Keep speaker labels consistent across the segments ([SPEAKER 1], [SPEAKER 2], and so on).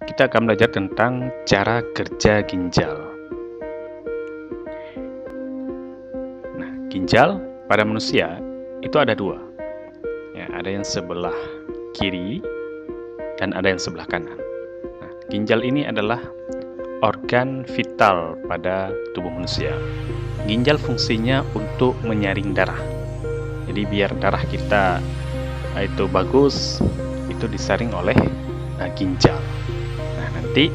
[SPEAKER 1] kita akan belajar tentang cara kerja ginjal. Nah, ginjal pada manusia itu ada dua. Ya, ada yang sebelah kiri dan ada yang sebelah kanan. Nah, ginjal ini adalah organ vital pada tubuh manusia. Ginjal fungsinya untuk menyaring darah. Jadi biar darah kita itu bagus, itu disaring oleh ginjal. Nah, nanti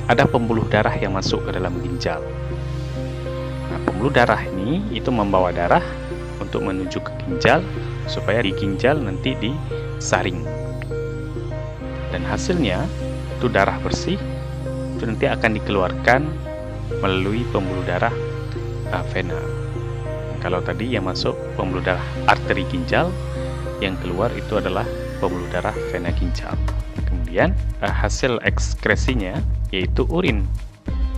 [SPEAKER 1] ada pembuluh darah yang masuk ke dalam ginjal. Nah, pembuluh darah ini itu membawa darah untuk menuju ke ginjal supaya di ginjal nanti disaring. Dan hasilnya itu darah bersih itu nanti akan dikeluarkan melalui pembuluh darah vena. Kalau tadi yang masuk pembuluh darah arteri ginjal, yang keluar itu adalah pembuluh darah vena ginjal. Kemudian hasil ekskresinya yaitu urin.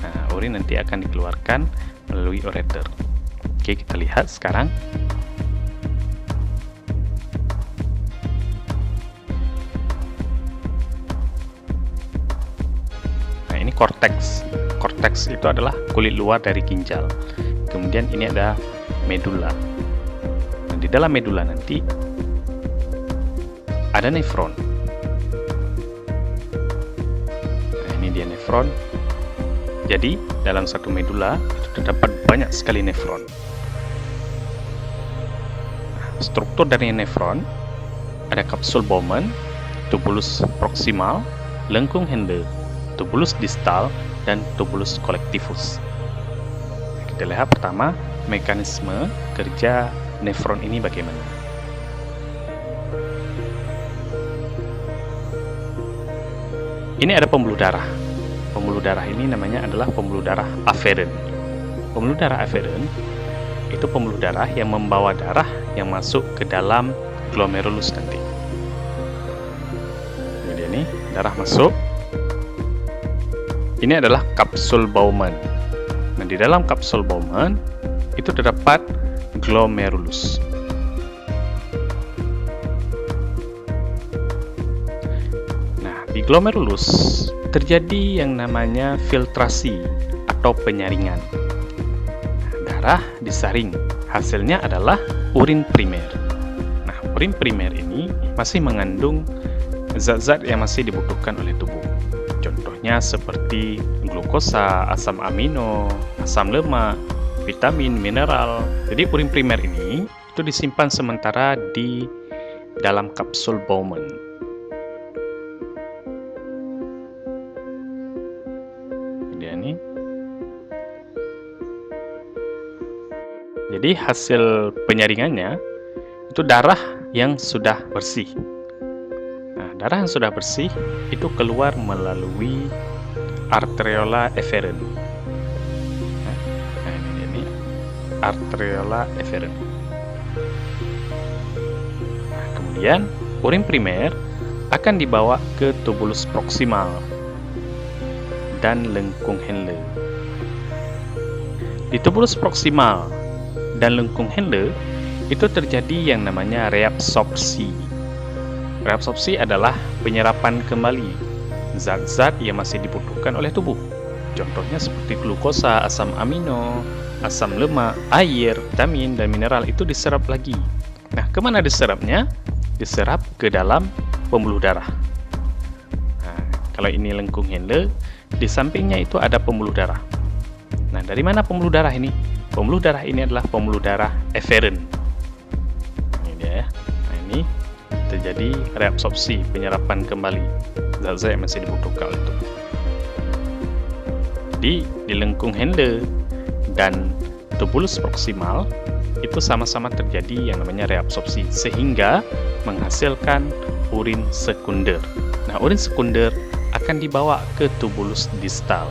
[SPEAKER 1] Nah, urin nanti akan dikeluarkan melalui ureter. Oke, kita lihat sekarang. Nah, ini korteks. Korteks itu adalah kulit luar dari ginjal. Kemudian ini ada medula. Nah, di dalam medula nanti ada nefron. Nah, ini dia nefron. Jadi dalam satu medula itu terdapat banyak sekali nefron. Nah, struktur dari nefron ada kapsul Bowman, tubulus proksimal, lengkung Henle, tubulus distal, dan tubulus collectivus. Nah, kita lihat pertama mekanisme kerja nefron ini bagaimana. Ini ada pembuluh darah. Pembuluh darah ini namanya adalah pembuluh darah aferen. Pembuluh darah aferen itu pembuluh darah yang membawa darah yang masuk ke dalam glomerulus nanti. Jadi ini darah masuk. Ini adalah kapsul Bowman. Nah, di dalam kapsul Bowman itu terdapat glomerulus. Nah, di glomerulus terjadi yang namanya filtrasi atau penyaringan. Darah disaring, hasilnya adalah urin primer. Nah, urin primer ini masih mengandung zat-zat yang masih dibutuhkan oleh tubuh. Contohnya seperti glukosa, asam amino, asam lemak, vitamin, mineral. Jadi urin primer ini itu disimpan sementara di dalam kapsul Bowman. Jadi hasil penyaringannya itu darah yang sudah bersih. Nah, darah yang sudah bersih itu keluar melalui arteriola eferen. Nah, ini arteriola eferen. Nah, kemudian urin primer akan dibawa ke tubulus proksimal dan lengkung Henle. Di tubulus proksimal dan lengkung Henle itu terjadi yang namanya reabsorpsi. Reabsorpsi adalah penyerapan kembali zat-zat yang masih dibutuhkan oleh tubuh. Contohnya seperti glukosa, asam amino, asam lemak, air, vitamin, dan mineral itu diserap lagi. Nah, kemana diserapnya? Diserap ke dalam pembuluh darah. Nah, kalau ini lengkung Henle, di sampingnya itu ada pembuluh darah. Nah, dari mana pembuluh darah ini? Pembuluh darah ini adalah pembuluh darah eferen. Ini dia ya. Nah, ini terjadi reabsorpsi, penyerapan kembali zat-zat yang masih dibutuhkan oleh tubuh. Di lengkung Henle dan tubulus proksimal itu sama-sama terjadi yang namanya reabsorpsi sehingga menghasilkan urin sekunder. Nah, urin sekunder akan dibawa ke tubulus distal.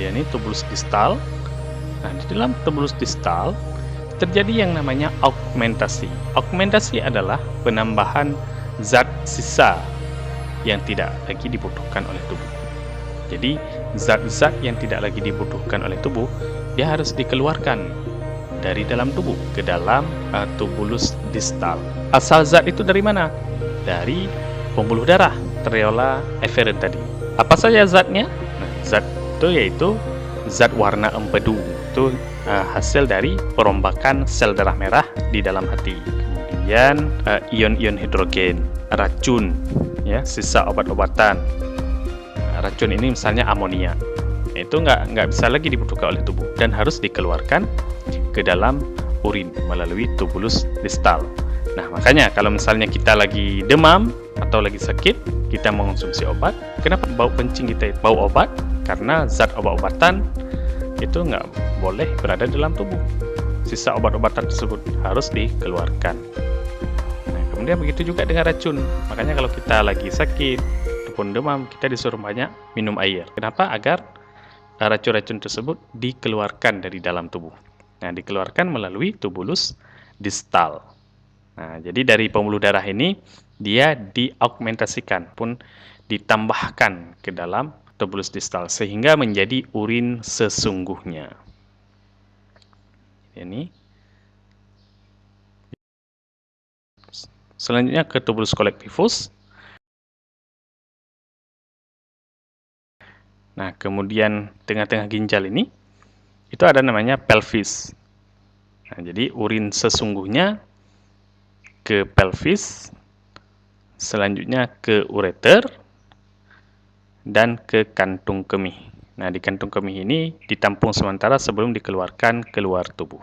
[SPEAKER 1] Ini tubulus distal. Nah, di dalam tubulus distal terjadi yang namanya augmentasi. Augmentasi adalah penambahan zat sisa yang tidak lagi dibutuhkan oleh tubuh. Jadi, zat-zat yang tidak lagi dibutuhkan oleh tubuh, dia harus dikeluarkan dari dalam tubuh ke dalam tubulus distal. Asal zat itu dari mana? Dari pembuluh darah, areola efferent tadi. Apa saja zatnya? Nah, zat itu yaitu zat warna empedu. Itu hasil dari perombakan sel darah merah di dalam hati. Kemudian ion-ion hidrogen, racun, ya, sisa obat-obatan. Racun ini misalnya amonia. Itu nggak bisa lagi dibutuhkan oleh tubuh dan harus dikeluarkan ke dalam urin melalui tubulus distal. Nah, makanya kalau misalnya kita lagi demam atau lagi sakit, kita mengonsumsi obat. Kenapa bau kencing kita bau obat? Karena zat obat-obatan itu nggak boleh berada dalam tubuh. Sisa obat-obatan tersebut harus dikeluarkan. Nah, kemudian begitu juga dengan racun. Makanya kalau kita lagi sakit ataupun demam, kita disuruh banyak minum air. Kenapa? Agar racun-racun tersebut dikeluarkan dari dalam tubuh. Nah, dikeluarkan melalui tubulus distal. Nah, jadi dari pembuluh darah ini dia diaugmentasikan pun ditambahkan ke dalam tubulus distal sehingga menjadi urin sesungguhnya. Ini. Selanjutnya ke tubulus collectivus. Nah, kemudian tengah-tengah ginjal ini itu ada namanya pelvis. Nah, jadi urin sesungguhnya ke pelvis, selanjutnya ke ureter, dan ke kantung kemih. Nah, di kantung kemih ini ditampung sementara sebelum dikeluarkan keluar tubuh.